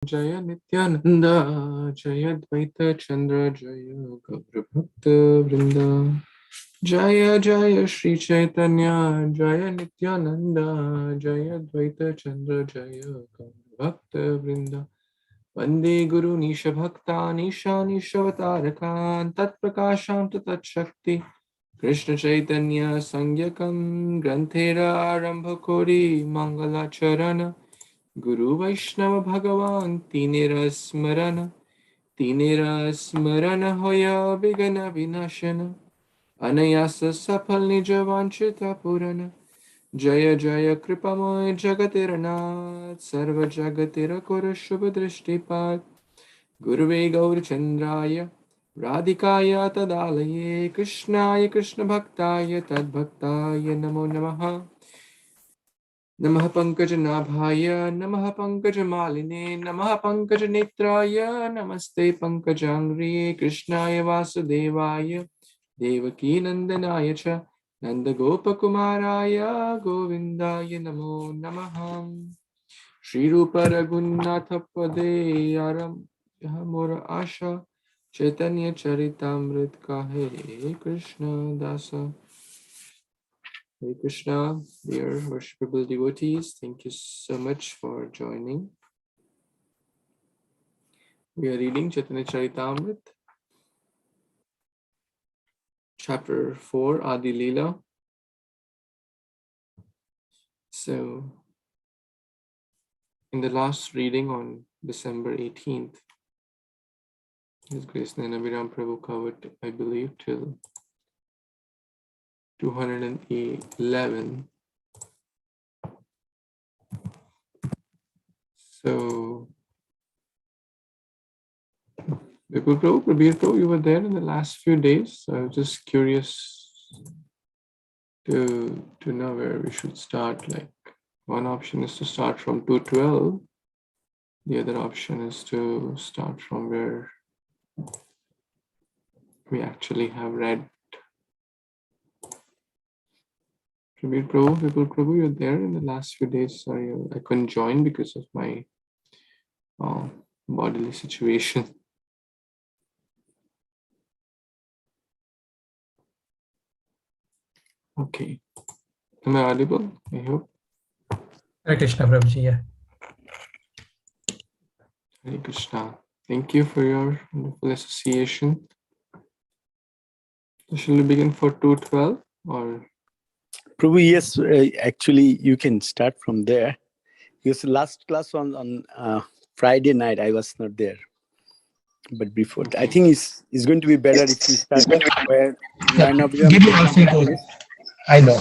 Jaya Nityananda, Jaya Dvaita Chandra, Jaya Gaura Bhakta Vrinda. Jaya Jaya Śrī Caitanya, Jaya Nityananda, Jaya Dvaita Chandra, Jaya Gaura Bhakta Vrinda. Vande Guru Nisha Bhakta, Nisha Nishavatarakam, Tat Prakasham Tat Shakti, Krishna Chaitanya Sangyakam, Granthera Arambha Kori, Mangala Charana. Guru Vaishnava Bhagavan Tinera Smarana Hoya Vigana Vinashana Anayasa Sapal Nija Vanchita Purana Jaya Jaya Kripamoy Jagatiranath Sarva Jagatira Kora Shubha Drishtipad Guruve Gaur Chandraya Radhikaya Tadalaye Krishnaya Krishna Bhaktaya Tad Bhaktaya Namo Namaha Namaha Pankaj Nabhaya, Namaha Pankaj Maline, Namaha Pankaj Netraya, Namaste Pankajangri, Krishnaya Vasudevaya, Devaki Nandanaya Cha, Nanda Gopakumaraya, Govindaya Namo Namaham. Shri Rupa Raghunatha Pade Aram Yahamura Asha, Chaitanya Charitamrita Kahe Krishna Dasa. Hare Krishna, dear worshipable devotees, thank you so much for joining. We are reading Chaitanya Charitamrita, chapter 4, Adi Lila. So, in the last reading on December 18th, His Grace Nityaṁ Prabhu covered, I believe, till 211. So, Vipul Prabhu, Prabir Prabhu, you were there in the last few days. So I was just curious to know where we should start. Like, one option is to start from 212. The other option is to start from where we actually have read. Prabir Prabhu, Vipul Prabhu, you're there in the last few days. Sorry, I couldn't join because of my bodily situation. Okay. Am I audible? I hope. Hare Krishna, Prabhuji. Yeah. Hare Krishna. Thank you for your wonderful association. So shall we begin for 212 or? Prabhu, yes, actually you can start from there. Because last class on Friday night I was not there. But before, okay. I think it's going to be better if we start where Give me 1 second. I know.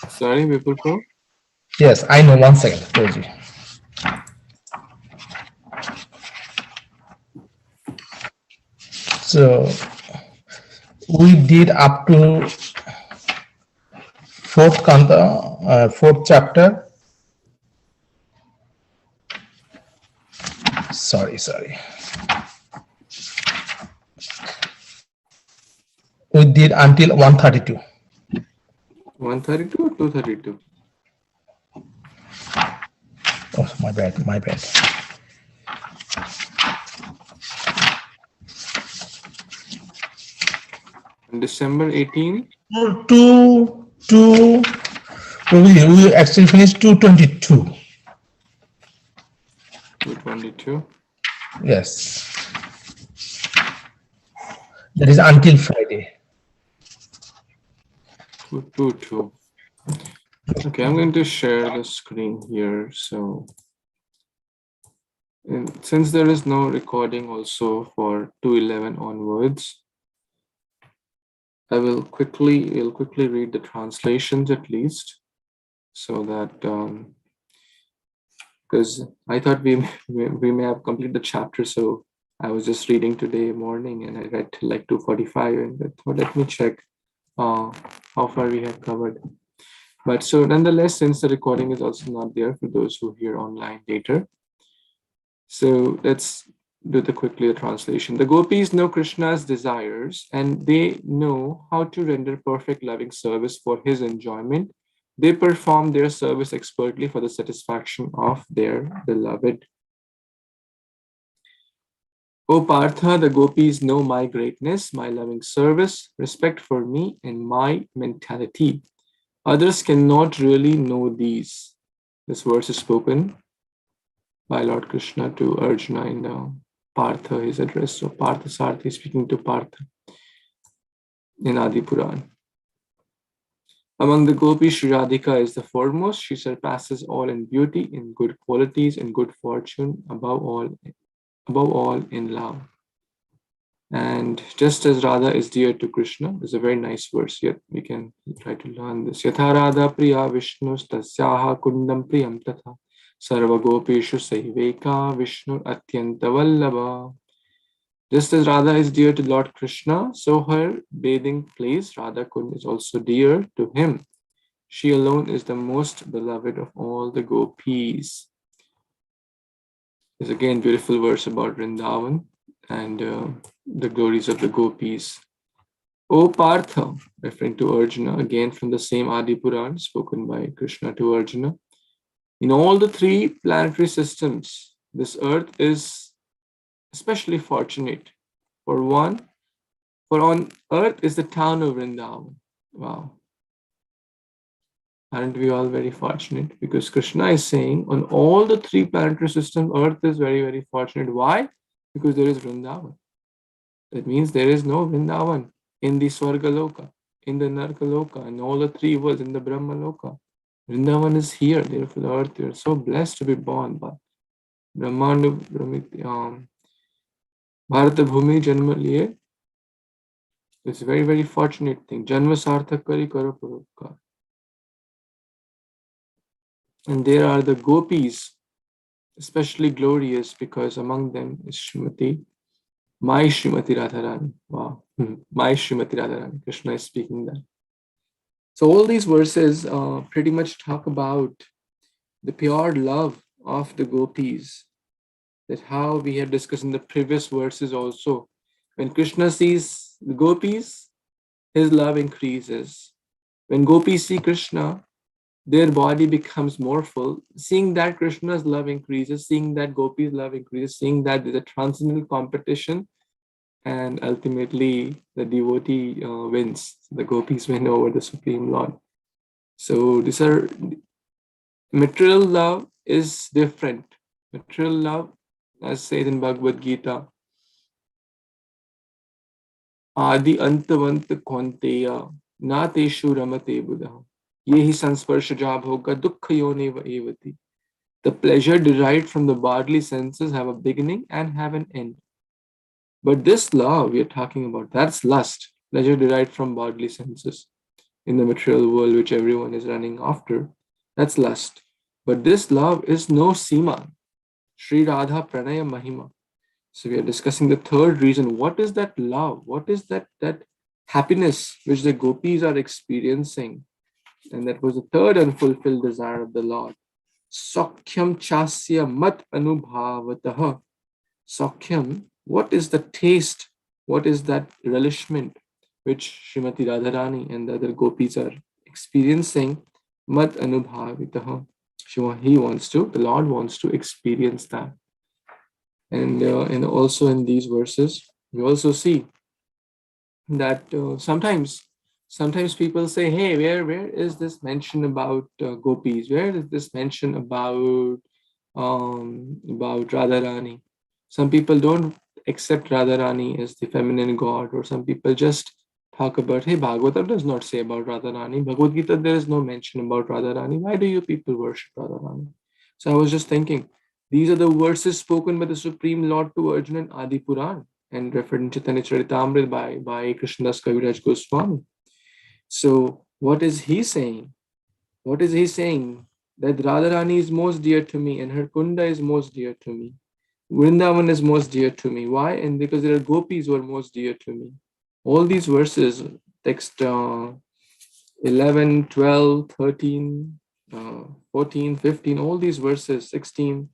Sorry, Vipul Prabhu? Yes, I know. 1 second, Prabhuji. So we did up to fourth chapter. Sorry. We did until 132. 132 or 232? Oh, my bad. On December 18? We actually finished 222. 222? Yes. That is until Friday. 222. Okay, I'm going to share the screen here. So, since there is no recording also for 211 onwards, we'll quickly read the translations at least, so that because I thought we may have completed the chapter, so I was just reading today morning and I read till like 2:45, and I thought, let me check how far we have covered. But so nonetheless, since the recording is also not there for those who hear online later, so let's do quickly the translation. The gopis know Krishna's desires and they know how to render perfect loving service for his enjoyment They perform their service expertly for the satisfaction of their beloved. O Partha, the gopis know my greatness, my loving service, respect for me, and my mentality. Others cannot really know these. This verse is spoken by Lord Krishna to Arjuna in Partha, his address. So Partha Sarthi is speaking to Partha in Adi Puran. Among the gopis, Shri Radhika is the foremost. She surpasses all in beauty, in good qualities, in good fortune, above all in love. And just as Radha is dear to Krishna, there's a very nice verse here. We can try to learn this. Yatha Radha Priya Vishnu Tasyaha Kundam Priyam Tatha Sarva Gopeshu Saiveka Vishnu Atyanta Vallabha. Just as Radha is dear to Lord Krishna, so her bathing place, Radha Kund, is also dear to him. She alone is the most beloved of all the gopis. There's again beautiful verse about Vrindavan and the glories of the gopis. O Partha, referring to Arjuna, again from the same Adi Puran spoken by Krishna to Arjuna. In all the three planetary systems, this earth is especially fortunate. For on earth is the town of Vrindavan. Wow. Aren't we all very fortunate? Because Krishna is saying on all the three planetary systems, earth is very, very fortunate. Why? Because there is Vrindavan. That means there is no Vrindavan in the Swarga Loka, in the Narka Loka, and all the three worlds in the Brahma Loka. Vrindavan is here, therefore the earth, we are so blessed to be born. But Brahmanda Bharata Bhumi Janma Liye, it's a very, very fortunate thing. Janma Sarthak Kari Karo Paropkar. And there are the gopis, especially glorious because among them is my Srimati Radharani. Wow, my Srimati Radharani. Krishna is speaking that. So all these verses pretty much talk about the pure love of the gopis. That how we have discussed in the previous verses also. When Krishna sees the gopis, his love increases. When gopis see Krishna, their body becomes more full. Seeing that Krishna's love increases, seeing that gopis' love increases, seeing that there's a transcendental competition, and ultimately the devotee wins. The gopis win over the Supreme Lord. So these are material love is different. Material love, as said in Bhagavad Gita, Adi Antavant Kaunteya Na Teshu Ramate Buddha. Yehi Sansparshaja Bhoga Dukkha Yoneva Evati. The pleasure derived from the bodily senses have a beginning and have an end. But this love we are talking about, that's lust, pleasure derived from bodily senses in the material world, which everyone is running after. That's lust. But this love is no Sima. Sri Radha Pranaya Mahima. So we are discussing the third reason. What is that love? What is that happiness which the gopis are experiencing? And that was the third unfulfilled desire of the Lord. Sakhyam chasya mat anubhavataha. Sakhyam, what is the taste? What is that relishment which Srimati Radharani and the other gopis are experiencing? Mat anubhavataha. The Lord wants to experience that. And also in these verses, we also see that sometimes people say, hey, where is this mention about gopis? Where is this mention about Radharani? Some people don't accept Radharani as the feminine god, or some people just talk about, hey, Bhagavatam does not say about Radharani. Bhagavad Gita, there is no mention about Radharani. Why do you people worship Radharani? So I was just thinking, these are the verses spoken by the Supreme Lord to Arjuna in Adi Puran and referred in Caitanya-caritāmṛta by Krishnadas Kaviraj Goswami. So what is he saying? What is he saying? That Radharani is most dear to me and her Kunda is most dear to me. Vrindavan is most dear to me. Why? And because there are gopis who are most dear to me. All these verses, text 11, 12, 13, 14, 15, all these verses, 16,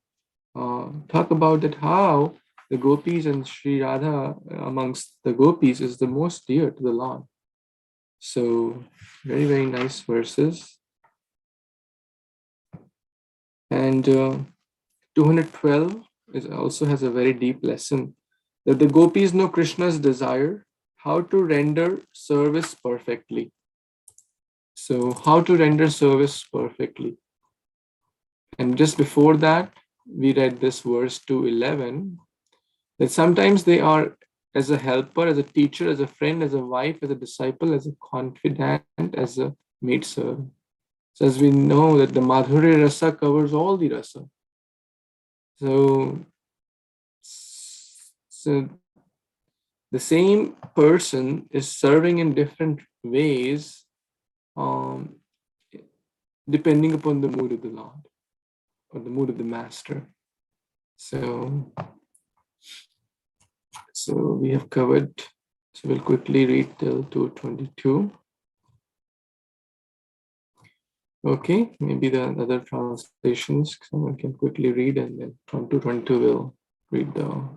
talk about that how the gopis and Sri Radha amongst the gopis is the most dear to the Lord. So very, very nice verses. And 212 also has a very deep lesson that the gopis know Krishna's desire, how to render service perfectly. So how to render service perfectly. And just before that, we read this verse 211, that sometimes they are as a helper, as a teacher, as a friend, as a wife, as a disciple, as a confidant, as a maidservant. So as we know that the Madhurya Rasa covers all the rasa. So the same person is serving in different ways depending upon the mood of the Lord or the mood of the master. So we have covered, so we'll quickly read till 222. Okay, maybe the other translations someone can quickly read, and then from 222 we'll read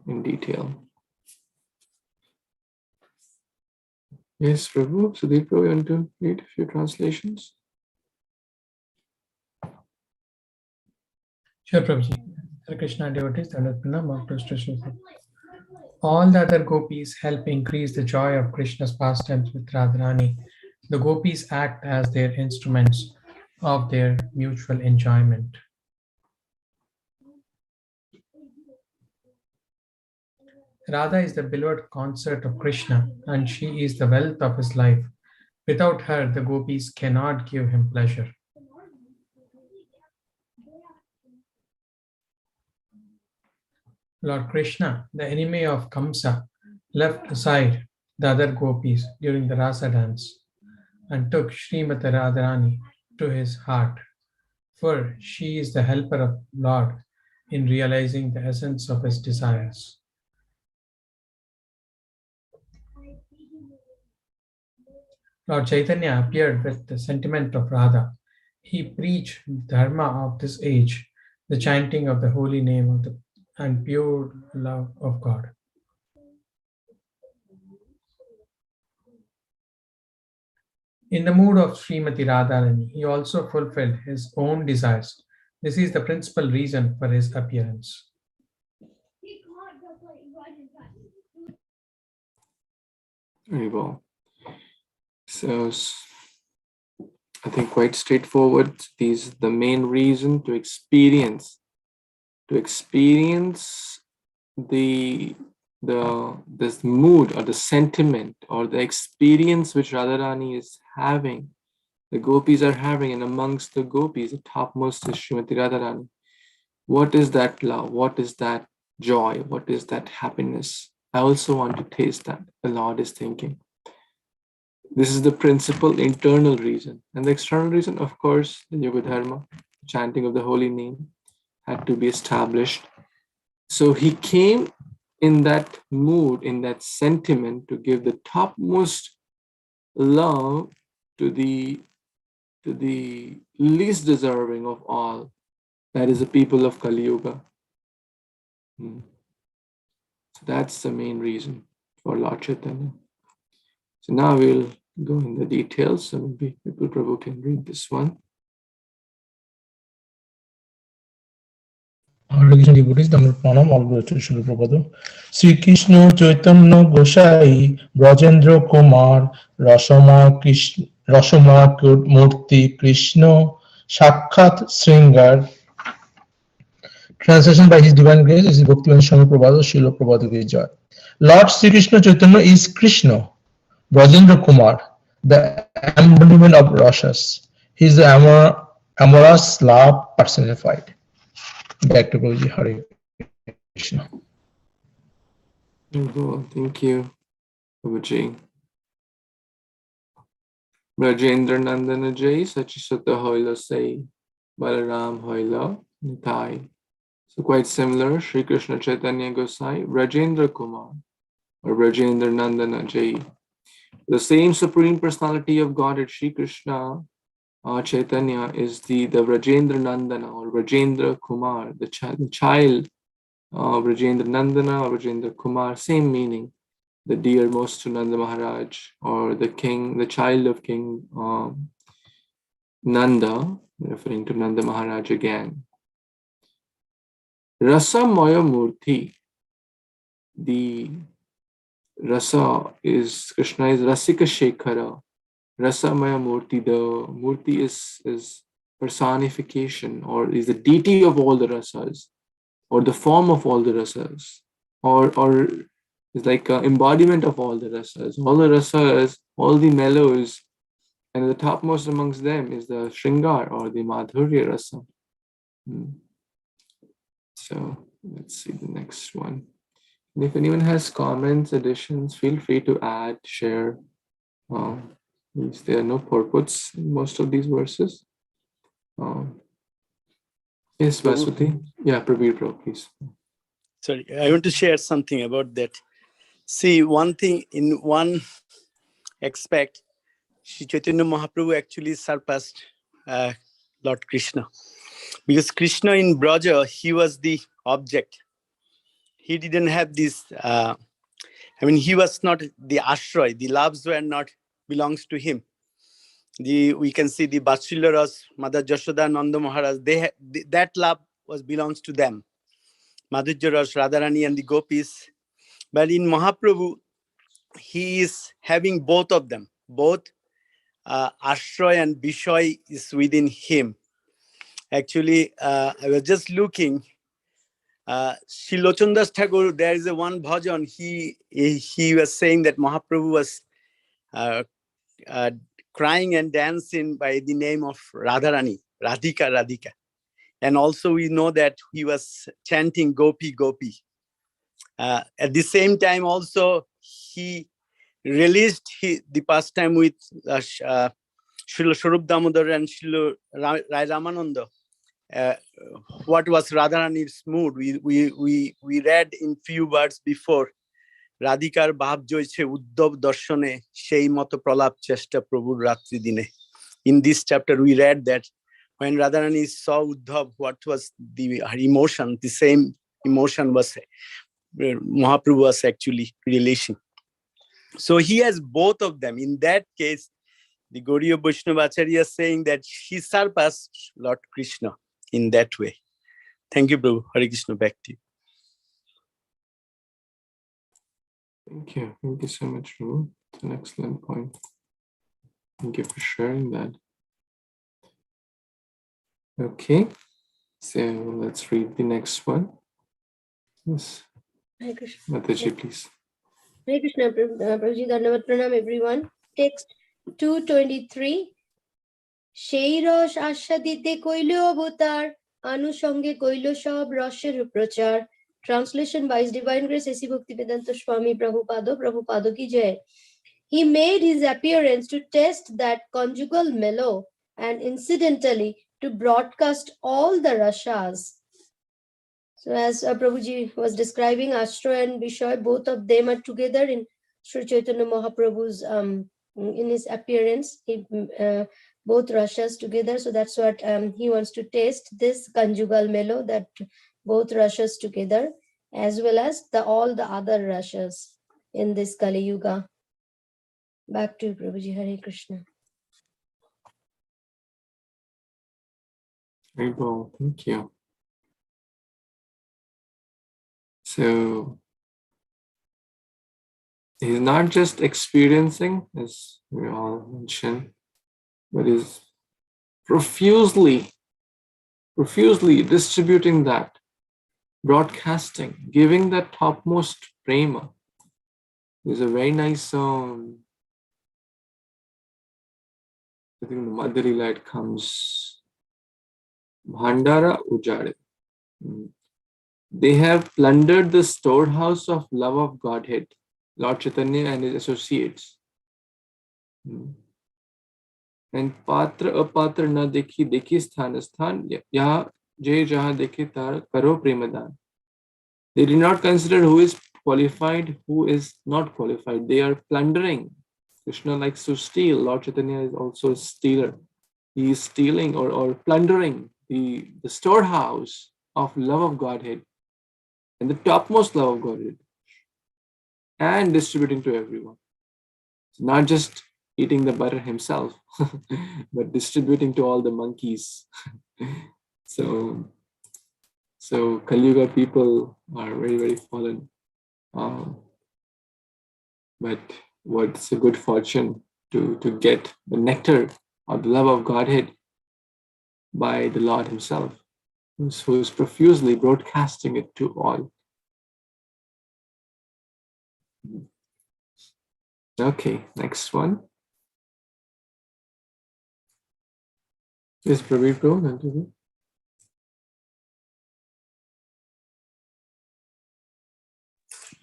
in detail. Yes, Prabhu. Sudeep, Prabhu, you want to read a few translations? Sure, Prabhuji. Hare Krishna devotees, all the other gopis help increase the joy of Krishna's pastimes with Radharani. The gopis act as their instruments of their mutual enjoyment. Radha is the beloved consort of Krishna, and she is the wealth of his life. Without her, the gopis cannot give him pleasure. Lord Krishna, the enemy of Kamsa, left aside the other gopis during the Rasa dance and took Srimati Radharani to his heart, for she is the helper of Lord in realizing the essence of his desires. Lord Chaitanya appeared with the sentiment of Radha. He preached dharma of this age, the chanting of the holy name of and pure love of God. In the mood of Srimati Radharani, he also fulfilled his own desires. This is the principal reason for his appearance. Very well. So I think quite straightforward. These the main reason to experience this mood or the sentiment or the experience which Radharani is having, the gopis are having, and amongst the gopis, the topmost is Srimati Radharani. What is that love? What is that joy? What is that happiness? I also want to taste that, the Lord is thinking. This is the principal internal reason. And the external reason, of course, the Yoga Dharma, chanting of the holy name, had to be established. So he came in that mood, in that sentiment, to give the topmost love to the least deserving of all, that is the people of Kali Yuga. So that's the main reason for Lord Chaitanya. So now we'll go in the details. So maybe people Prabhu can read this one. Hare Krishna devotees, Dhamma Pranam, all glory to Śrīla Prabhupada. Śrī Krishna Caitanya Gosai, Brajendra Kumar, Rasama Murti Krishna, Sakkhat Sringar. Translation by His Divine Grace is Bhaktivinoda Swami Prabhupada, Śrīla Prabhupada Ki Jai. Lord Śrī Krishna Caitanya is Krishna, Brajendra Kumar, the embodiment of rasas. He is the amorous love personified. Back to Guruji. Hare Krishna. Thank you, Prabhuji. Brajendra Nandana Jai, Sachisata Hoila Say, Balaram Hoila, Nitai. So quite similar, Śrī Krishna Caitanya Gosai, Brajendra Kumar, or Brajendra Nandana Jai. The same Supreme Personality of Godhead, Śrī Krishna Chaitanya, is the Brajendra Nandana or Brajendra Kumar, the child of Brajendra Nandana or Brajendra Kumar, same meaning, the dearmost to Nanda Maharaj, or the king, the child of King Nanda, referring to Nanda Maharaj again. Rasa Maya Murti. The Rasa is, Krishna is Rasika Shekhara. Rasa Maya Murti, the Murti is personification, or is the deity of all the rasas, or the form of all the rasas, or is like an embodiment of all the rasas. All the rasas, all the mellows, and the topmost amongst them is the Shringar or the Madhurya Rasa. So let's see the next one. And if anyone has comments, additions, feel free to add, share. There are no purports in most of these verses. Yes, Vaswati. Yeah, Prabir, bro, please. Sorry, I want to share something about that. See, one thing in one aspect, Śrī Caitanya Mahāprabhu actually surpassed Lord Krishna. Because Krishna in Braja, he was the object. He didn't have this, he was not the ashray. The loves were not belongs to him. We can see the Vatsalya Ras, Mother Jashoda, Nanda Maharaj, that love belongs to them. Madhurya Ras, Radharani and the gopis. But in Mahaprabhu, he is having both of them. Both ashray and vishay is within him. Actually, I was just looking. Sri Lochandas Thakur, there is a one bhajan. He was saying that Mahaprabhu was crying and dancing by the name of Radharani, Radhika, Radhika. And also we know that he was chanting Gopi, Gopi. At the same time also, he released the pastime with Srila Swarup Damodar and Srila Rai Ramananda. What was Radharani's mood? We read in few words before. Radhikar bhav joyche uddhav darshane shei moto pralap chesta prabhur ratri dine. In this chapter, we read that when Radharani saw Uddhav, what was her emotion? The same emotion was Mahaprabhu was actually relishing. So he has both of them. In that case, the Gauriya Vaishnavacharya is saying that he surpassed Lord Krishna in that way. Thank you, Prabhu. Hare Krishna, back to you. Thank you. Thank you so much, Prabhu. It's an excellent point. Thank you for sharing that. Okay, so let's read the next one. Yes. Hare Krishna. Mataji, please. Hare Krishna, Prabhuji, Dhanavad Pranam, everyone. Text 223. Sheirosh Ashadite Koilo Avatar, Anushange Koilo Shab Rasher Prachar. Translation by His Divine Grace A.C. Bhaktivedanta Swami Prabhupada ki jai. He made his appearance to test that conjugal mellow and incidentally to broadcast all the rashas. So as Prabhuji was describing, Ashray and Vishay, both of them are together in Śrī Caitanya Mahaprabhu's, in his appearance, both rashas together. So that's what he wants to taste, this conjugal mellow, that both rashas together, as well as all the other rashas in this Kali Yuga. Back to you, Prabhuji. Hare Krishna. Very well, thank you. So he's not just experiencing, as we all mentioned, but is profusely distributing that, broadcasting, giving that topmost prema. There's a very nice I think the Madhya Lila it comes, Bhandara Ujade. They have plundered the storehouse of love of Godhead, Lord Chaitanya and his associates. And Patra Apatra na dekhi sthan, yaha jai jaha dekhi tar karo premadan. They did not consider who is qualified, who is not qualified. They are plundering. Krishna likes to steal. Lord Chaitanya is also a stealer. He is stealing or plundering the storehouse of love of Godhead and the topmost love of Godhead, and distributing to everyone. So not just eating the butter himself, but distributing to all the monkeys. So So Kali Yuga people are very, very fallen. But what's a good fortune to get the nectar of the love of Godhead by the Lord himself, who is profusely broadcasting it to all. Okay, next one. Yes, Praveer Bro, continue.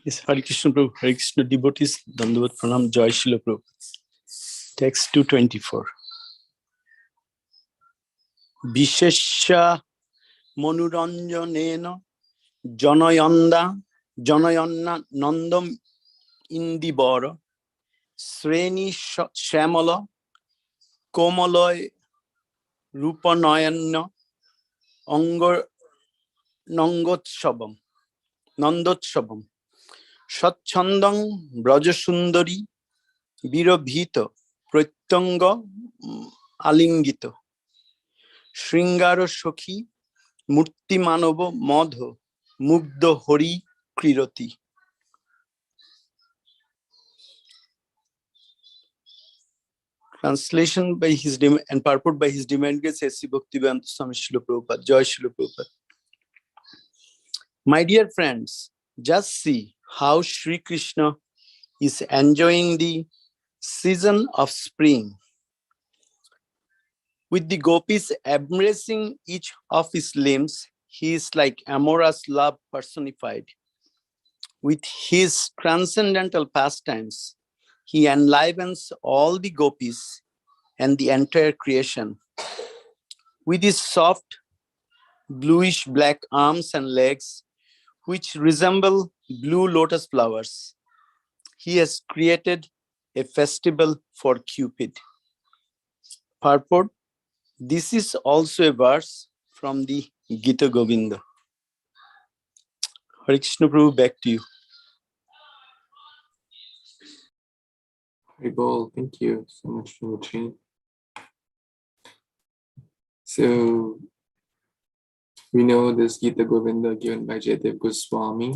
Yes, Hare Kṛṣṇa Prabhu, Hare Kṛṣṇa devotees, Dandavat Pranam, Jai Śrīla Prabhu. Text 224. Vishesha Manuranjanena Janayana Nandam Indibara Sreni Shamala Komaloy Rupanayana Angar Nangotshabam Nandotshabam Satchandang Brajasundari Virabhita Pratyanga Alingita Shringara Shokhi Murti Manava Madho Mugdha Hori Krirati. Translation by his and purport by his divine grace S.C. Bhaktivedanta Swami Srila Prabhupada. Jai Srila Prabhupada. My dear friends, just see how Śrī Krishna is enjoying the season of spring, with the gopis embracing each of his limbs. He is like amorous love personified. With his transcendental pastimes, he enlivens all the gopis and the entire creation. With his soft, bluish black arms and legs, which resemble blue lotus flowers, he has created a festival for Cupid. Purport: this is also a verse from the Gita Govinda. Hare Kṛṣṇa Prabhu, back to you. Haribol, thank you so much for watching. So we know this Gita Govinda given by Jayadev Goswami.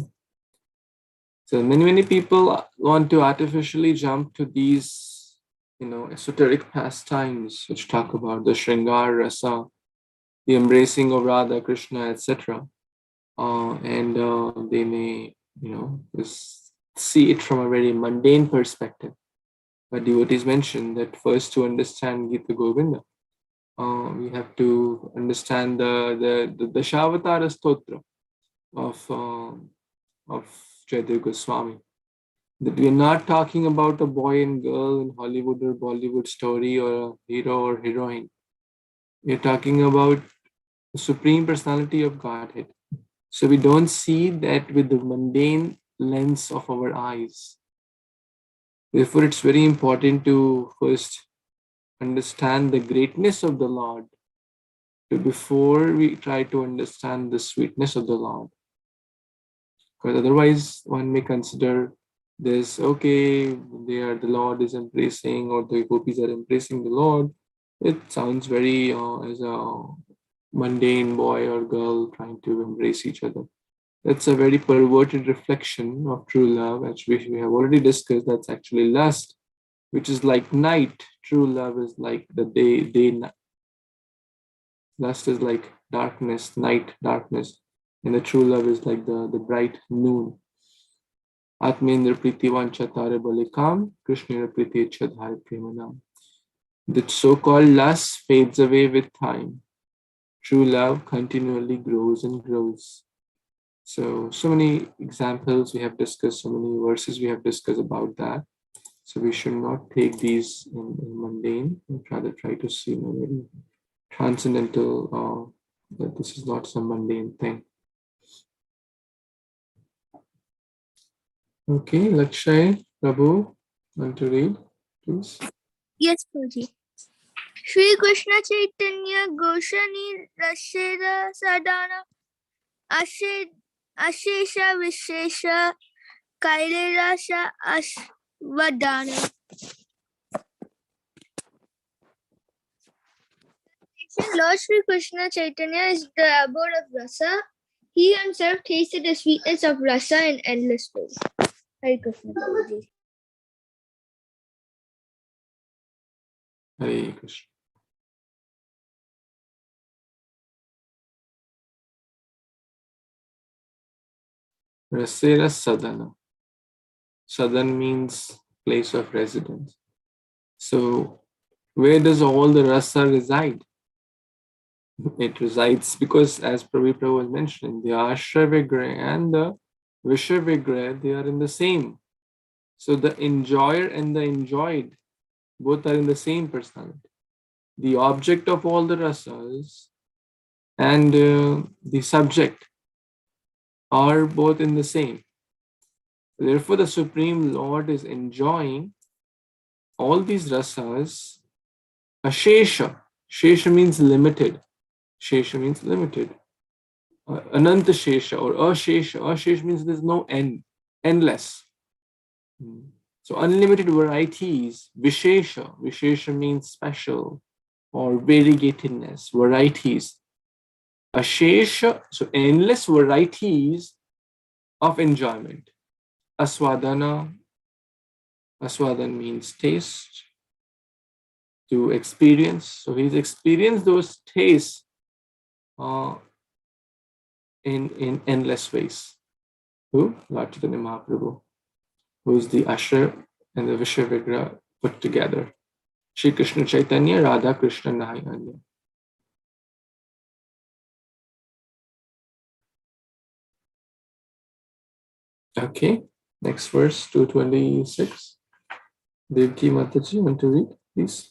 So many people want to artificially jump to these, esoteric pastimes which talk about the Shringar Rasa, the embracing of Radha, Krishna, etc. And they may, just see it from a very mundane perspective. But devotees mentioned that first, to understand Gita Govinda, we have to understand the Dashavatara Stotra of Jayadev Goswami. That we are not talking about a boy and girl in Hollywood or Bollywood story or a hero or heroine. We are talking about the Supreme Personality of Godhead. So we don't see that with the mundane lens of our eyes. Therefore, it's very important to first understand the greatness of the Lord before we try to understand the sweetness of the Lord. Because otherwise, one may consider this, okay, the Lord is embracing, or the gopis are embracing the Lord. It sounds very as a mundane boy or girl trying to embrace each other. That's a very perverted reflection of true love, which we have already discussed. That's actually lust, which is like night. True love is like the day. Lust is like darkness, night, darkness. And the true love is like the bright noon. Atmendra priti vanchatare balikam, Krishnera priti chadhare premanam. The so-called lust fades away with time. True love continually grows and grows. So many examples we have discussed, so many verses we have discussed about that. So we should not take these in mundane, but rather try to see in a very transcendental, that this is not some mundane thing. Okay, Lakshay, Prabhu, want to read, please? Yes, Prabhuji. Śrī Caitanya-caritāmṛta Rasera Sadhana Ashesha Vishesha Kairasha Ashvadana. Lord Śrī Krishna Chaitanya is the abode of rasa. He himself tasted the sweetness of rasa in endless ways. Hare Kṛṣṇa, Prabhuji. Hare Krishna. Rasera sadhana. Sadhan means place of residence. So where does all the rasa reside? It resides because, as Prabhupada was mentioning, the Ashra Vigraha and the Vishra Vigraha, they are in the same. So the enjoyer and the enjoyed, both are in the same personality. The object of all the rasas and the subject are both in the same. Therefore, the Supreme Lord is enjoying all these rasas, ashesha. Shesha means limited. Shesha means limited. Ananta Shesha or Ashesha. Ashesha means there's no end, endless. So unlimited varieties, Vishesha. Vishesha means special or variegatedness, varieties. Ashesha, so endless varieties of enjoyment. Aswadana. Aswadan means taste, to experience. So he's experienced those tastes in endless ways. Who? Lord Chaitanya Mahaprabhu, who is the Ashra and the Vishra Vigraha put together. Śrī Caitanya Radha Krishna Nahayanya. Okay, next verse 226. Devki Mataji, want to read, please?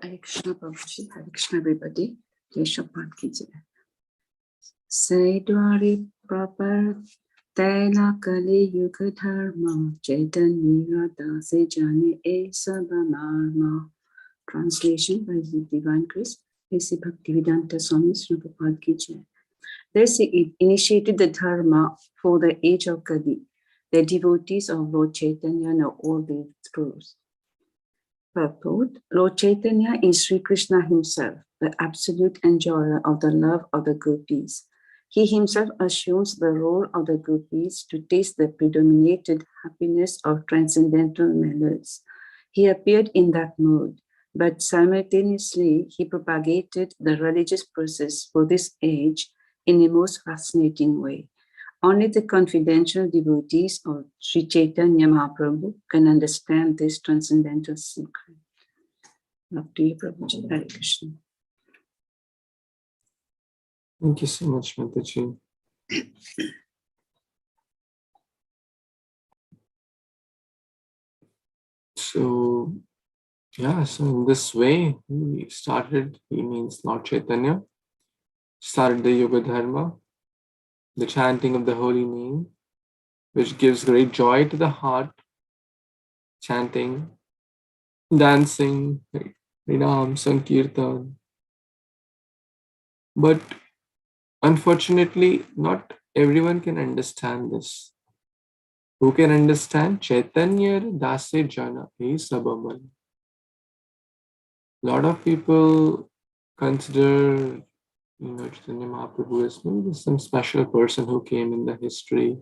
Hare Krishna Prabhuji, Hare Krishna everybody. Yeshapad Kijiye. Say Dwari proper Tela Kali Yuga Dharma Chaitanya Se Jane E Sabanarma. Translation by the Divine Grace, A.C. Bhaktivedanta Swami Srila Prabhupada Kijiye. They initiated the Dharma for the age of Kali. The devotees of Lord Chaitanya know all the truths. Purport: Lord Chaitanya is Sri Krishna himself, the absolute enjoyer of the love of the gopis. He himself assumes the role of the gopis to taste the predominated happiness of transcendental mellows. He appeared in that mode, but simultaneously he propagated the religious process for this age in a most fascinating way. Only the confidential devotees of Śrī Caitanya Mahāprabhu can understand this transcendental secret. Love to you, Prabhuji. Hare Krishna. Thank you so much, Mataji. So, yeah, so in this way, he started, he means Lord Chaitanya, started the Yoga Dharma, the chanting of the holy name, which gives great joy to the heart, chanting, dancing, Nityaṁ, Sankirtan. But unfortunately, not everyone can understand this. Who can understand? Chaitanya Dase Jana E Sabamal. A lot of people consider Chaitanya Mahaprabhu as maybe some special person who came in the history.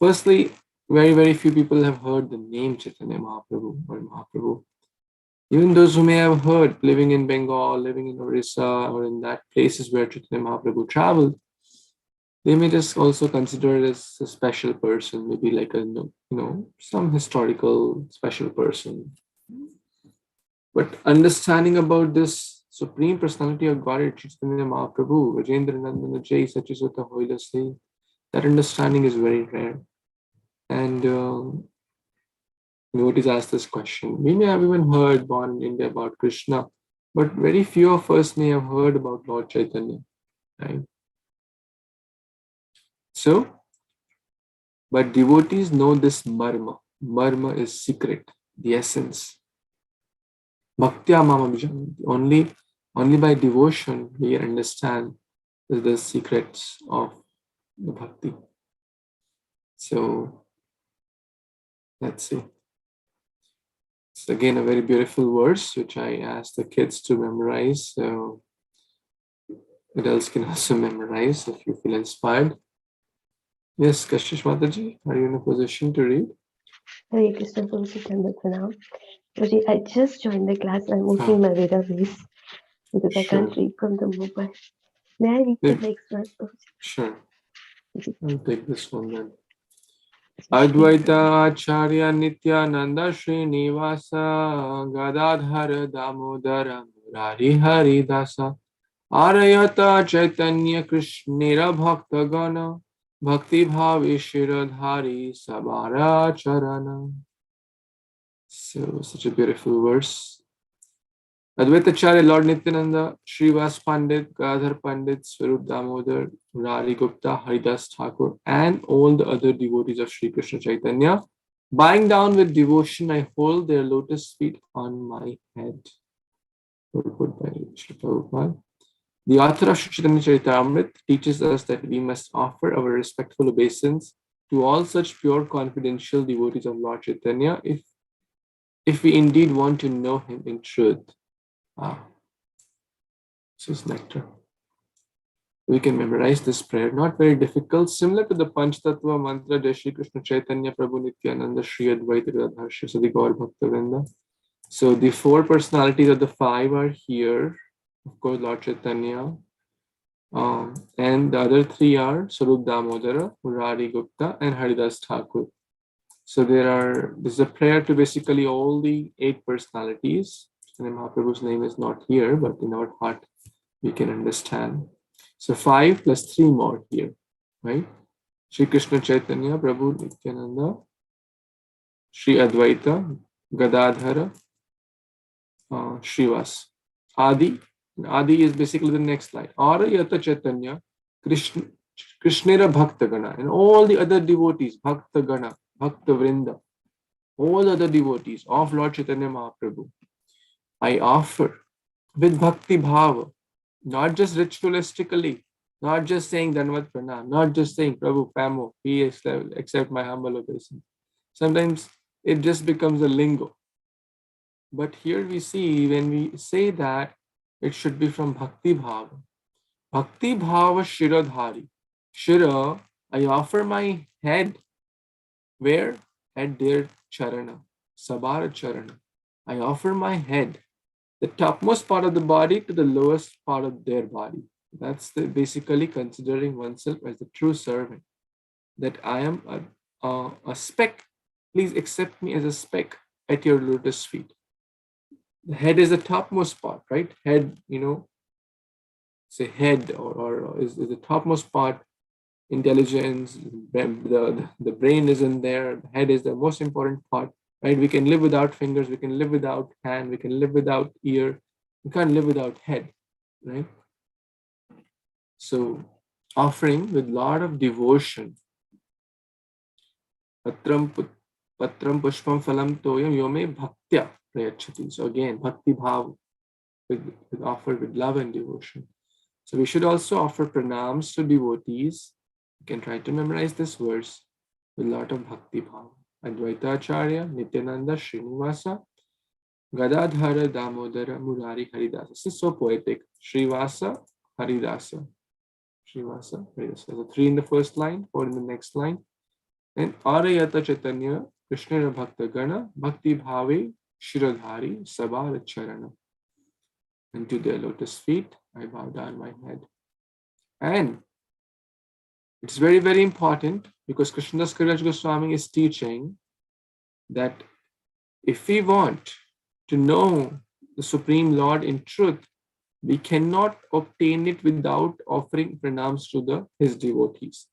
Firstly, very, very few people have heard the name Chaitanya Mahaprabhu or Mahaprabhu. Even those who may have heard, living in Bengal, living in Orissa, or in that places where Chaitanya Mahaprabhu traveled, they may just also consider it as a special person, maybe like a some historical special person. But understanding about this Supreme Personality of Godhead, Chaitanya Mahaprabhu, Rajendra Nandana Jai Sachisuta Hoila Sai, that understanding is very rare. And devotees ask this question. We may have even heard, born in India, about Krishna, but very few of us may have heard about Lord Chaitanya, right? So, but devotees know this marma. Marma is secret, the essence. Bhaktya mama vijanti. Only by devotion we understand the secrets of the bhakti. So, let's see. It's again a very beautiful verse which I asked the kids to memorize. So, adults can also memorize if you feel inspired. Yes, Kashish Mataji, are you in a position to read? Hare Krishna Prabhuji, Pranam. Prabhuji, I just joined the class. I'm opening my database because I can't read from the mobile. May I read the next one, Prabhuji? Sure. I'll take this one then. Advaita Acharya Nityananda Srinivasa Gadadhara Damodara Murari Haridasa Arayata Chaitanya Krishnera Bhaktagana Bhakti Bhavi Shiradhari Sabara Charana. So, such a beautiful verse. Advaita Acharya, Lord Nityananda, Srivas Pandit, Gadadhar Pandit, Swarup Damodar, Murari Gupta, Haridas Thakur, and all the other devotees of Śrī Krishna Chaitanya, bowing down with devotion, I hold their lotus feet on my head. The author of Śrī Caitanya-caritāmṛta teaches us that we must offer our respectful obeisance to all such pure confidential devotees of Lord Chaitanya if we indeed want to know him in truth. This is nectar. We can memorize this prayer, not very difficult, similar to the Panch Tattva mantra, Jai Śrī Krishna Chaitanya Prabhu Nityananda Shri Advaita Radharshi, so the Gaur Bhakta-vrinda. So the four personalities of the five are here, of course, Lord Chaitanya, and the other three are Swarup Damodara, Murari Gupta, and Haridas Thakur. So this is a prayer to basically all the 8 personalities. And Mahaprabhu's name is not here, but in our heart we can understand. So 5 plus 3 more here, right? Śrī Krishna Chaitanya Prabhu Nityananda, Śrī Advaita, Gadadhara, Srivas. Adi is basically the next line. Arayata Chaitanya, Krishnera Bhaktagana, and all the other devotees, Bhaktagana, Bhakta-vrinda, all other devotees of Lord Chaitanya Mahaprabhu, I offer with bhakti bhava, not just ritualistically, not just saying Dhanvat Pranam, not just saying Prabhu Pamo, please accept my humble obeisance. Sometimes it just becomes a lingo. But here we see when we say that, it should be from bhakti bhava. Bhakti bhava shiradhari. Shira, I offer my head. Where? At their charana, sabara charana. I offer my head, the topmost part of the body to the lowest part of their body. That's basically considering oneself as the true servant. That I am a speck. Please accept me as a speck at your lotus feet. The head is the topmost part, right? Head, say head or is the topmost part. Intelligence, the brain is in there. The head is the most important part, right? We can live without fingers. We can live without hand. We can live without ear. We can't live without head, right? So offering with lot of devotion. Patram pushpam phalam toyam yome bhaktya prayachati. So again, bhakti bhav, with offered with love and devotion. So we should also offer pranams to devotees. You can try to memorize this verse with a lot of bhakti bhav. Advaita Acharya, Nityananda, Srinivasa, Gadadhara, Damodara, Murari, Haridasa. This is so poetic. Srivasa, Haridasa. Srivasa, Haridasa. So 3 in the first line, 4 in the next line. And Arayata Chaitanya, Krishnera Bhaktagana, Bhakti Bhave, Shiradhari, Sabara Charana. And to their lotus feet, I bow down my head. And it's very, very important because Krishnadas Kaviraj Goswami is teaching that if we want to know the Supreme Lord in truth, we cannot obtain it without offering pranams to his devotees.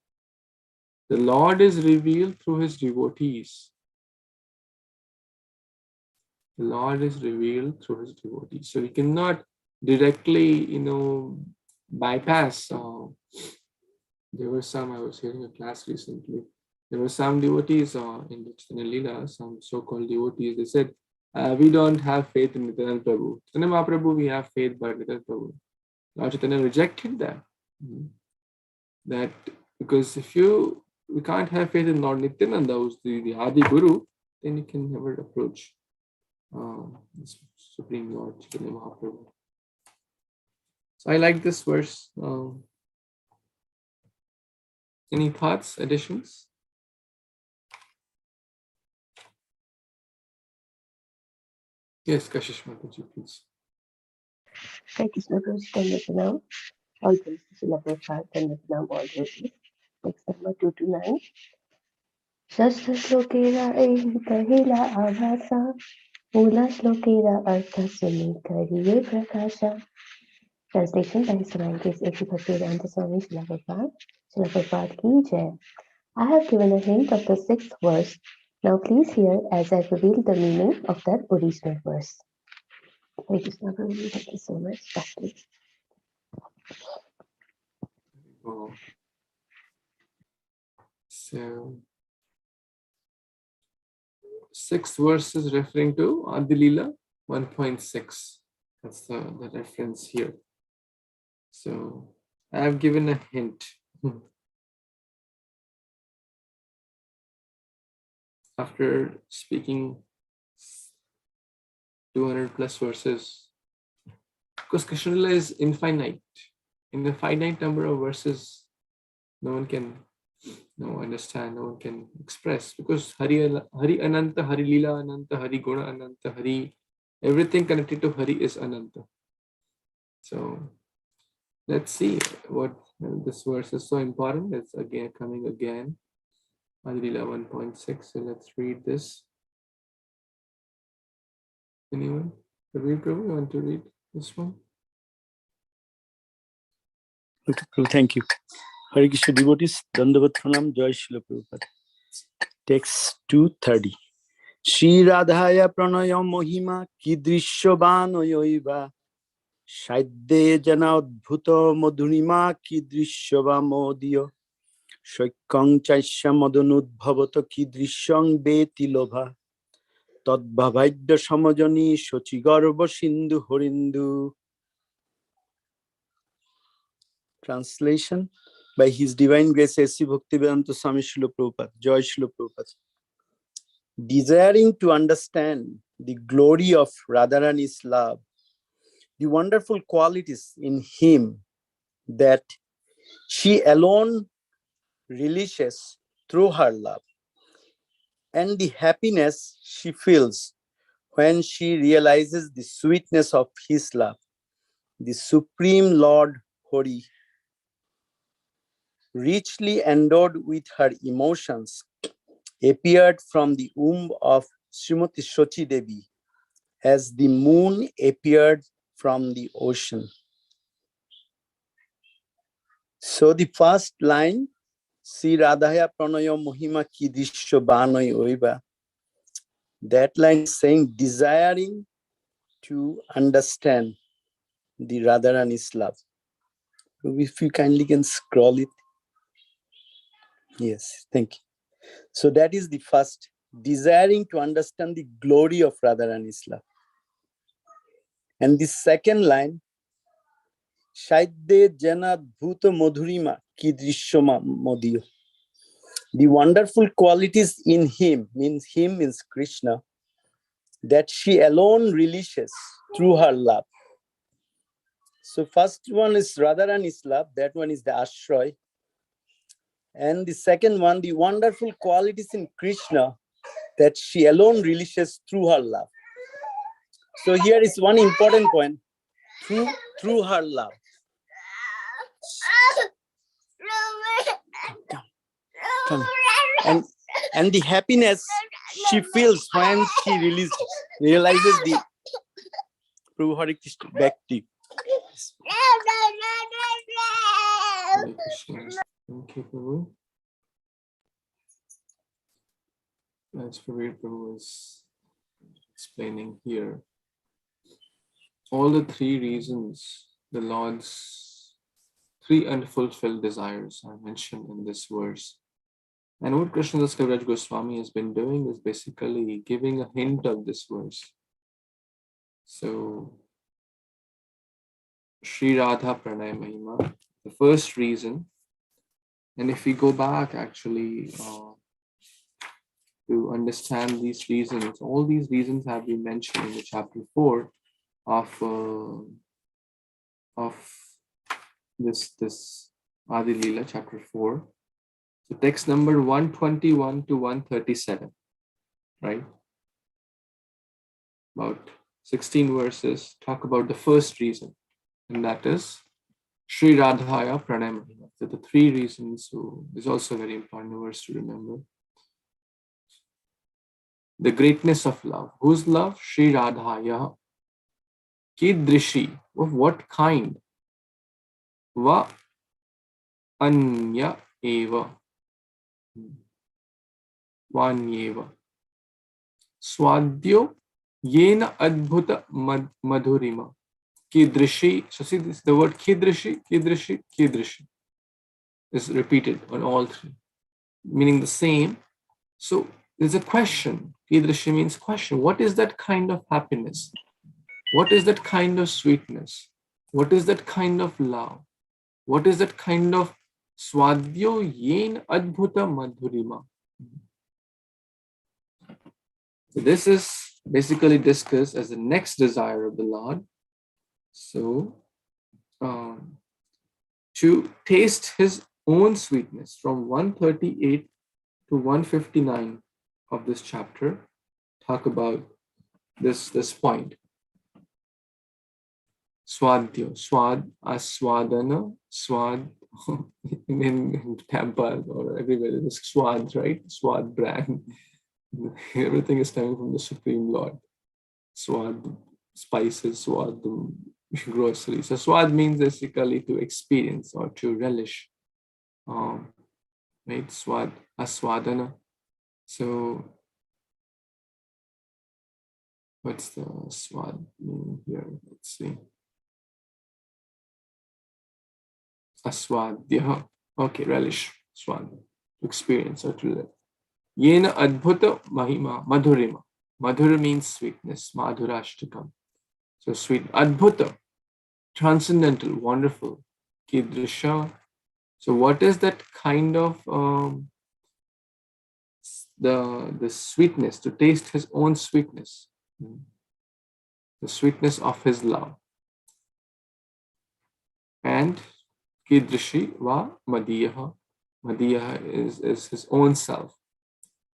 The Lord is revealed through his devotees. The Lord is revealed through his devotees. So we cannot directly, bypass. There were some, I was hearing a class recently. There were some devotees in Lila, some so-called devotees. They said, we don't have faith in Nityaṁ Prabhu. Chaitanya Mahaprabhu, we have faith, but Nityaṁ Prabhu. Lord Chaitanya rejected that. That because if we can't have faith in Lord Nityananda, who's the Adi Guru, then you can never approach Supreme Lord Chaitanya Mahaprabhu. So I like this verse. Any thoughts, additions? Yes, Kashish Mataji, please. Hare Kṛṣṇa Prabhuji, Dandavat. All praise to Srila Prabhupada, Dandavat, all devotees. Text number 229. Shastra Slokera Pahila Abhasa Mula Slokera Artha Suni Kariye Prakasha. Translation by His Divine Grace A.C. Bhaktivedanta Swami Srila Prabhupada. Srila Prabhupada ki Jai. I have given a hint of the 6th verse. Now please hear as I reveal the meaning of that original verse. Hare Kṛṣṇa Prabhuji, thank you so much. Back to you. Oh. So, 6th verse is referring to Adi Lila 1.6. That's the reference here. So, I have given a hint. After speaking 200 plus verses, because Krishna Lila is infinite. In the finite number of verses, no one can understand, no one can express, because Hari Ananta, Hari Lila Ananta, Hari Guna Ananta, Hari, everything connected to Hari is Ananta. So let's see what this verse is so important. It's again coming again. Adi Lila 1.6. So let's read this. Anyone? Prabhu, you want to read this one? Thank you. Hare Krishna devotees, Dandavat Pranam, Jai Srila Prabhupada. Text 230. Śrī Radhaya Pranaya Mohima Kidrisya Vanoyoiva Shaidde Jana Adbhuta Madhurima Kidrisya Vamodiya Shaikang Chaisya Madanudbhavata Kidrisyang Beti Lobha Tadbhavaidya Samajani Shochigarva Sindhu Horindu. Translation by His Divine Grace A.C. Bhaktivedanta Swami Srila Prabhupada. Jai Srila Prabhupada. Desiring to understand the glory of Radharani's love, the wonderful qualities in him that she alone relishes through her love, and the happiness she feels when she realizes the sweetness of his love, the Supreme Lord Hari, richly endowed with her emotions, appeared from the womb of Srimati Shochi Devi as the moon appeared from the ocean. So the first line, Śrī Radhaya Pranaya Mohima Kidrisya Vanoy Oiva, that line is saying desiring to understand the Radharani's love. If you kindly can scroll it. Yes, thank you. So that is the first, desiring to understand the glory of Radharani's love. And the second line, Shaidde Jana Bhuta Madhurima Kidrisya Modiyo. The wonderful qualities in him means Krishna, that she alone relishes through her love. So first one is Radharani's love, that one is the Ashray. And the second one, the wonderful qualities in Krishna that she alone relishes through her love. So here is one important point, through her love. And the happiness she feels when she realizes the Prabhu. Hare Kṛṣṇa, back to you. Hare Krishna. Thank you, Prabhu. As Prabhu was explaining here, all the three reasons, the Lord's three unfulfilled desires are mentioned in this verse. And what Krishnadas Kaviraj Goswami has been doing is basically giving a hint of this verse. So, Śrī Radha Pranaya Mahima, the first reason, and if we go back actually to understand these reasons, all these reasons have been mentioned in the chapter 4 of this Adi Lila, chapter 4. So text number 121 to 137, right? About 16 verses talk about the first reason, and that is Śrī Radhaya Pranaya. So the three reasons is also a very important verse to remember. The greatness of love. Whose love? Śrī Radhaya. Kidrishi. Of what kind? Va Anya eva. Vanyeva. Swadyo yena adbhuta madhurima. Kidrishi. So see this, the word kidrishi, kidrishi, kidrishi is repeated on all three, meaning the same. So there's a question. Kidrishi means question. What is that kind of happiness? What is that kind of sweetness? What is that kind of love? What is that kind of swadyo yen adbhuta madhurima? So this is basically discussed as the next desire of the Lord. So to taste his own sweetness from 138 to 159 of this chapter, talk about this point. Swadyo, swad, aswadana, swad, in Tampa or everywhere there's swad, right? Swad brand. Everything is coming from the Supreme Lord. Swad, spices, swad, groceries. So swad means basically to experience or to relish. Right? Swad, aswadana. So what's the swad mean here? Let's see. Aswadya. Okay, relish. Swad. To experience or to live. Yena adbhuta mahima madhurima. Madhura means sweetness. Madhurashtakam. So sweet. Adbhuta. Transcendental. Wonderful. Kidrisha. So what is that kind of the sweetness, to taste his own sweetness, the sweetness of his love. And kidrishi va madiyaha. Madiyaha is his own self.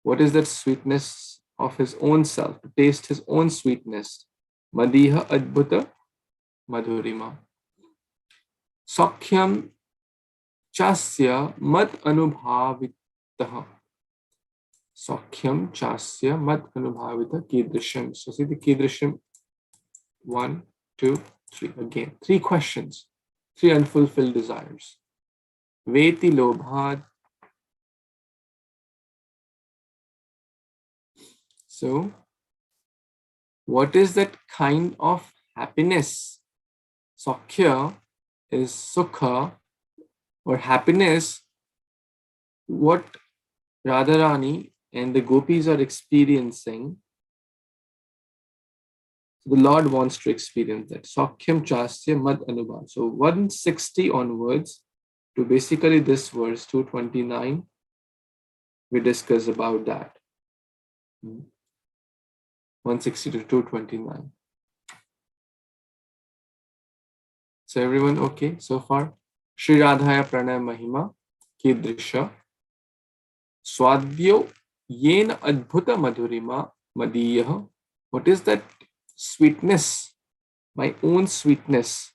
What is that sweetness of his own self? To taste his own sweetness. Madiha adbhuta madhurima. Sakhyam chasya mad anubhavitaha. Sakhyam chasya mad anubhavita kidrisham. So see the kidrisham. 1, 2, 3. Again, 3 questions. 3 unfulfilled desires. Veti lobhad. So, what is that kind of happiness? Sakhya is sukha or happiness. What Radharani and the gopis are experiencing, the Lord wants to experience that. Sakhyam chasya mad anubhav. So 160 onwards to basically this verse 229, we discuss about that. 160 to 229. So everyone okay so far? Śrī Radhaya Pranaya Mahima Kidrisha Swadyo Yen Adbhuta Madhurima Madiyaha. What is that sweetness? My own sweetness.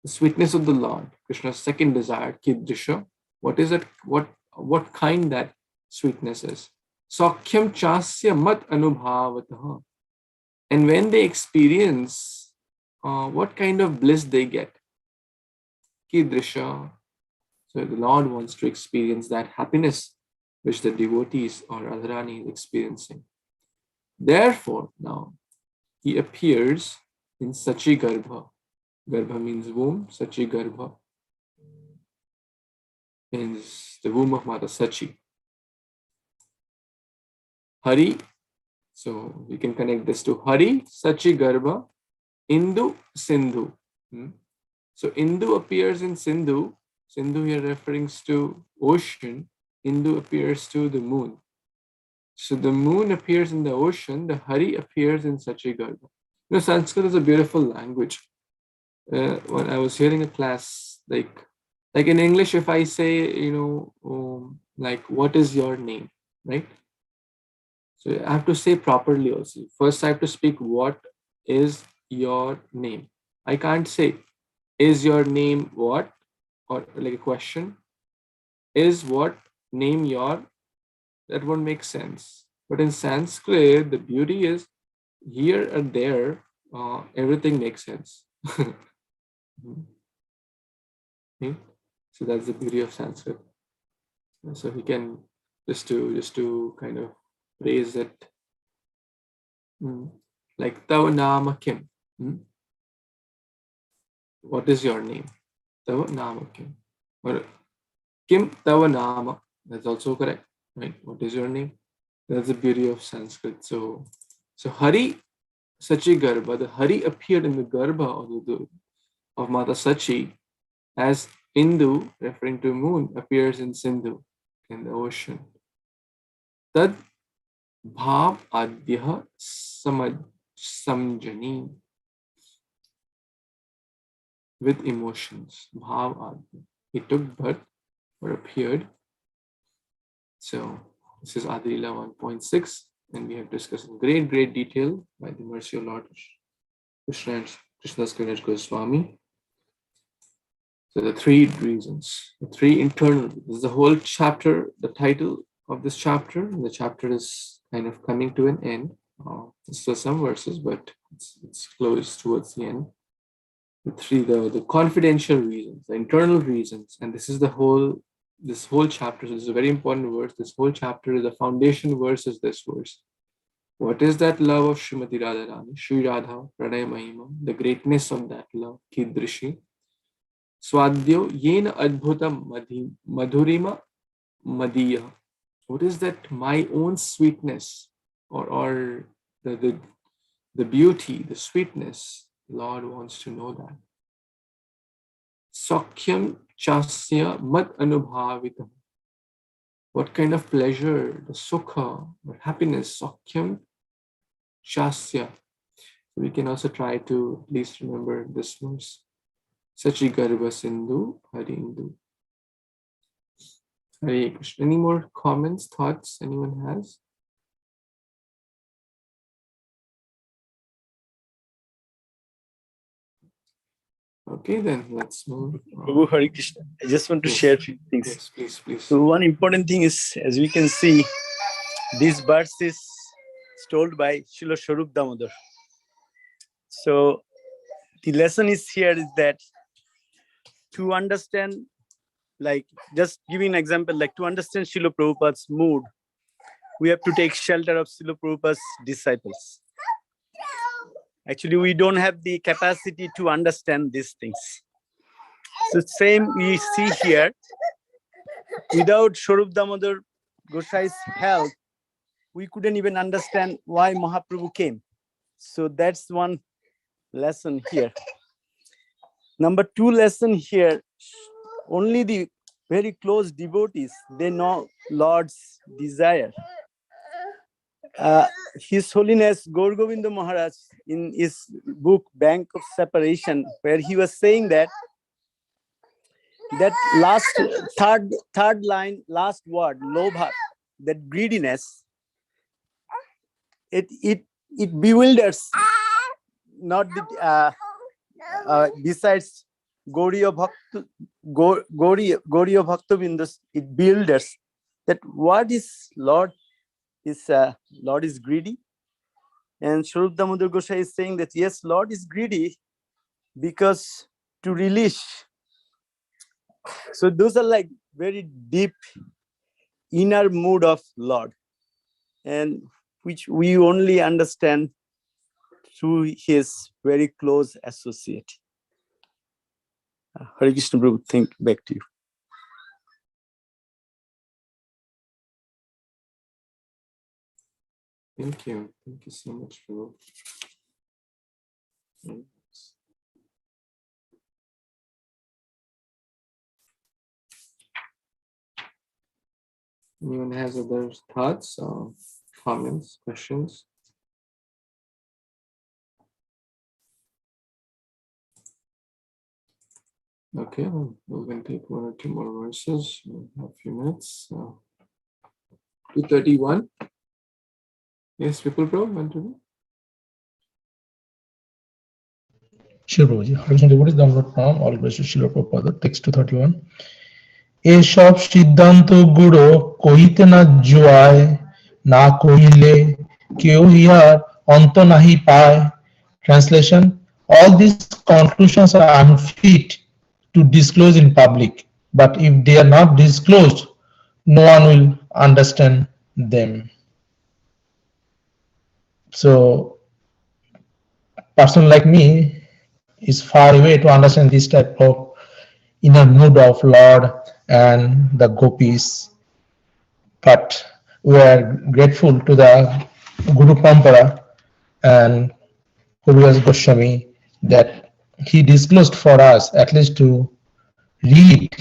The sweetness of the Lord. Krishna's second desire, Kidrisha. What is it? What kind that sweetness is? Sakhyam chasya mat anubhavataha. And when they experience, what kind of bliss they get? Kidrisha. So the Lord wants to experience that happiness which the devotees or Radharani is experiencing. Therefore, now he appears in Sachi Garbha. Garbha means womb. Sachi Garbha means the womb of Mata Sachi. Hari. So we can connect this to Hari, Sachi Garbha, Indu, Sindhu. So Indu appears in Sindhu. Sindhu here referring to ocean. Indu appears to the moon. So the moon appears in the ocean. The Hari appears in Sachi Garbha. You know, Sanskrit is a beautiful language. When I was hearing a class like in English, if I say, like, what is your name, right? So I have to say properly also. First, I have to speak, what is your name? I can't say, is your name what? Or like a question. Is what name your? That won't make sense. But in Sanskrit, the beauty is here and there, everything makes sense. Okay? So that's the beauty of Sanskrit. So he can just to kind of raise it, like Tava Nama Kim. What is your name? Tava Nama Kim. Or Kim Tava Nama. That's also correct, right? What is your name? That's the beauty of Sanskrit. So Hari Sachi Garbha. The Hari appeared in the Garbha of Mata Sachi, as Indu, referring to moon, appears in Sindhu, in the ocean. Tad bhav adhyah samjani, with emotions. Bhav adhyah. He took birth or appeared. So this is Adilila 1.6, and we have discussed in great detail by the mercy of Lord Krishna's Kaviraj Goswami. So the three reasons, the three internal. This is the whole chapter, the title of this chapter. The chapter is kind of coming to an end. Still some verses, but it's close towards the end. The confidential reasons, the internal reasons, and this whole chapter. So this is a very important verse. This whole chapter is the foundation verse. Is this verse? What is that love of Srimati Radharani, Śrī Radha, Pranaya Mahima, the greatness of that love, Kidrishi? Swadyo yena adbhutam madhurima madiya. What is that my own sweetness, or the beauty, the sweetness? Lord wants to know that. Sakhyam chasya mad anubhavitam. What kind of pleasure, the sukha, or happiness, Sakhyam chasya. So we can also try to at least remember this verse. Sachi Garbha Sindhu Harindu. Hare Kṛṣṇa. Any more comments, thoughts anyone has? Okay, then let's move. Prabhu, Hare Kṛṣṇa. I just want to share a few things. Yes, please. So one important thing is, as we can see, this verse is told by Srila Swarup Damodar. So the lesson is here is that to understand, like just giving an example, like to understand Srila Prabhupada's mood, we have to take shelter of Srila Prabhupada's disciples. Actually, we don't have the capacity to understand these things. So same we see here, without Swarup Damodar Gosai's help, we couldn't even understand why Mahaprabhu came. So that's one lesson here. Number two lesson here, only the very close devotees, they know Lord's desire. His Holiness Gaur Govinda Maharaj, in his book Bank of Separation, where he was saying that last third line, last word, lobha, that greediness, it bewilders, not the, besides Gauriya Bhakta-vindus, it bewilders that what is Lord is greedy. And Swarup Damodar Gosai is saying that yes, Lord is greedy because to relish. So those are like very deep inner mood of Lord, and which we only understand through his very close associate. Hare Kṛṣṇa Prabhu, think back to you. Thank you so much, Prabhu. Anyone has other thoughts, comments, questions? Okay, we can take one or two more verses. We'll have a few minutes. 231. Yes, people pro, want to do? Sure, Prabhuji. Hare Kṛṣṇa devotees, download from all gracious Śrīla Prabhupada, text 231. এসব সিদ্ধান্ত গুরু কহিতে না জুয়ায়, না কহিলে কেউ ইহার অন্ত নাহি পায়। Translation: all these conclusions are unfit to disclose in public, but if they are not disclosed, no one will understand them. So, person like me is far away to understand this type of inner mood of Lord and the gopis, but we are grateful to the Guru Parampara and Gurudas Goswami that he disclosed for us at least to read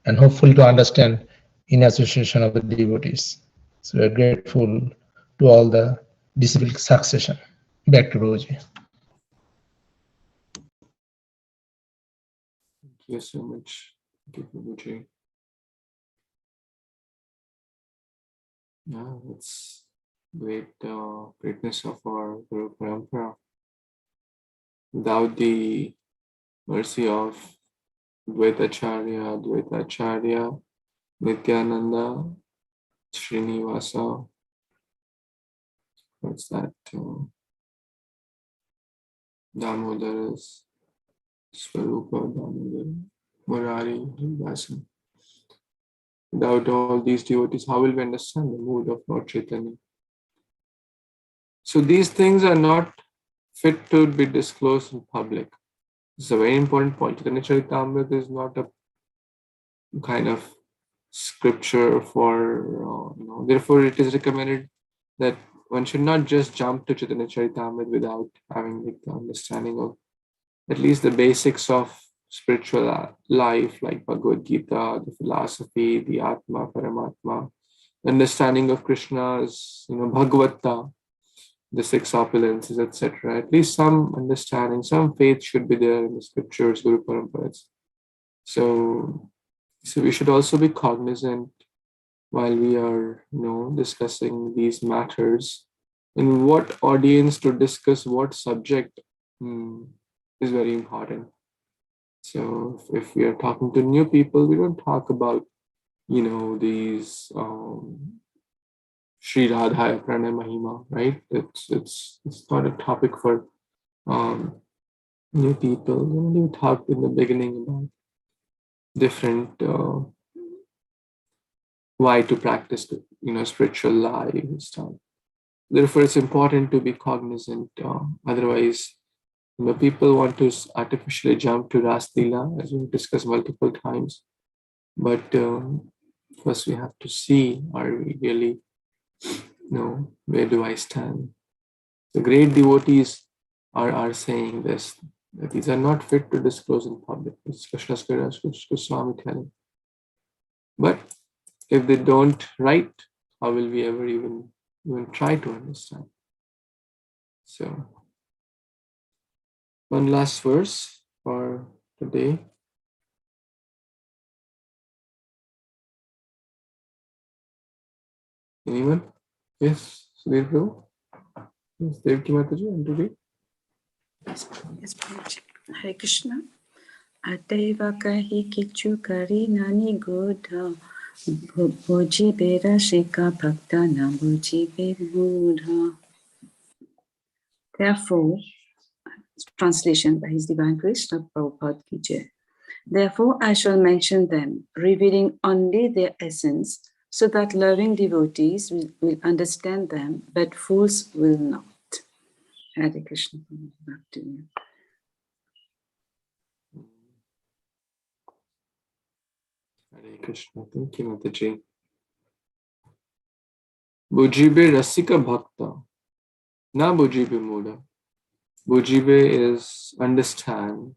and hopefully to understand in association of the devotees. So we are grateful to all the disciplic succession. Back to Guruji. Thank you so much. Thank you, Prabhuji. Yeah, it's great greatness of our Guru Parampara. Without the mercy of Dvaitacharya, Nityananda, Srinivasa, what's that? Damodaras, Swarupa, Damodar, Murari, Vasa. Without all these devotees, how will we understand the mood of Lord Chaitanya? So these things are not fit to be disclosed in public. It's a very important point. Śrī Caitanya-caritāmṛta is not a kind of scripture for, therefore it is recommended that one should not just jump to Śrī Caitanya-caritāmṛta without having the understanding of at least the basics of spiritual life, like Bhagavad-gīta, the philosophy, the Atma, Paramatma, understanding of Krishna's, Bhagavata, the six opulences, etc. At least some understanding, some faith should be there in the scriptures, Guru Paramparas. So we should also be cognizant while we are, discussing these matters, in what audience to discuss what subject is very important. So if we are talking to new people, we don't talk about, these Śrī Radhaya Pranay Mahima, right? It's not a topic for new people. We talked in the beginning about different why to practice, spiritual life and stuff. Therefore, it's important to be cognizant. Otherwise, people want to artificially jump to Ras Lila, as we discussed multiple times. But first, we have to see: are we really? Where do I stand? The great devotees are saying this, that these are not fit to disclose in public. It's Krishna's Goswami telling. But if they don't write, how will we ever even try to understand? So, one last verse for today. Anyone? Yes, Sudhir Prabhu? Yes, Devaki Mataji, want to read? Yes, Prabhuji. Hare Krishna. Ateva kahi kichu kari nani godha bhoji bera shika bhakta na bhoji mudha. Therefore, translation by His Divine Grace, Prabhupada ki jai. Therefore, I shall mention them, revealing only their essence, so that loving devotees will understand them, but fools will not. Hare Krishna. Back to you. Hare Krishna. Thank you, Mataji. Bujibe rasika bhakta, na bujibe muda. Bujibe is understand.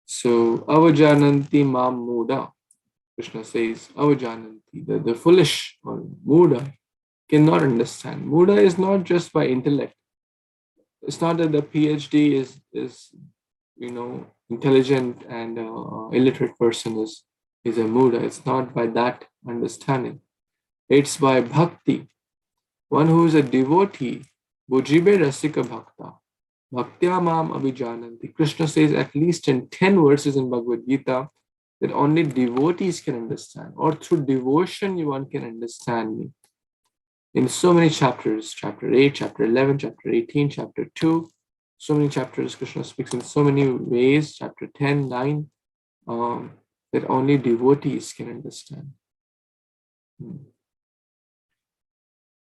So, avajananti mam muda. Krishna says, avajananti, the foolish or muda cannot understand. Muda is not just by intellect. It's not that the PhD is intelligent and illiterate person is a Muda. It's not by that understanding. It's by bhakti. One who is a devotee, bujibe rasika bhakta, bhaktya mam abhijananti. Krishna says at least in 10 verses in Bhagavad Gita that only devotees can understand, or through devotion one can understand me. In so many chapters, chapter 8, chapter 11, chapter 18, chapter 2, so many chapters, Krishna speaks in so many ways, chapter 10, 9, that only devotees can understand.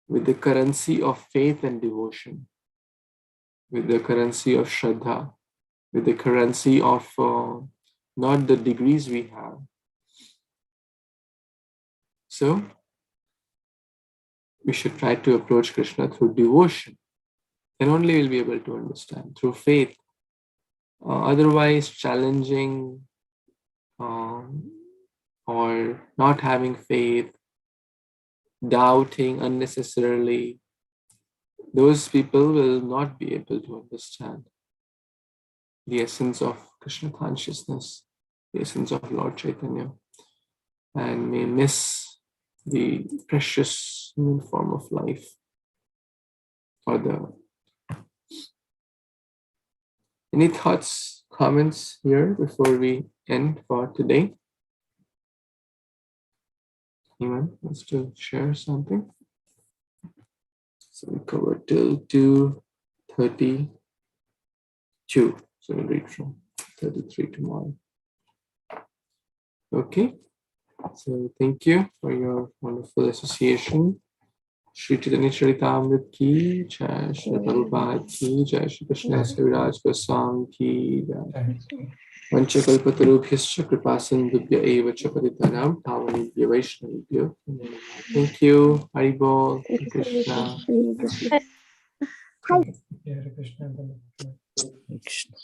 With the currency of faith and devotion, with the currency of Shraddha, with the currency of not the degrees we have. So, we should try to approach Krishna through devotion. Then only we'll be able to understand, through faith. Otherwise, challenging or not having faith, doubting unnecessarily, those people will not be able to understand the essence of Krishna consciousness, the essence of Lord Chaitanya, and may miss the precious human form of life. Any thoughts, comments here before we end for today? Anyone wants to share something? So we covered till 2:32. So we'll read from 33 tomorrow. Okay. So thank you for your wonderful association. Śrī Caitanya-caritāmṛta ki jai, Śrī Prabhupada ki jai, Shri Krishna Saviraj Goswami ki jai. Vanchakalpatarubhyascha kripasindubhya eva cha patitanam pavanebhyo vaishnavibhyo. Thank you. Hari Bol. Hare Krishna. Hare Krishna.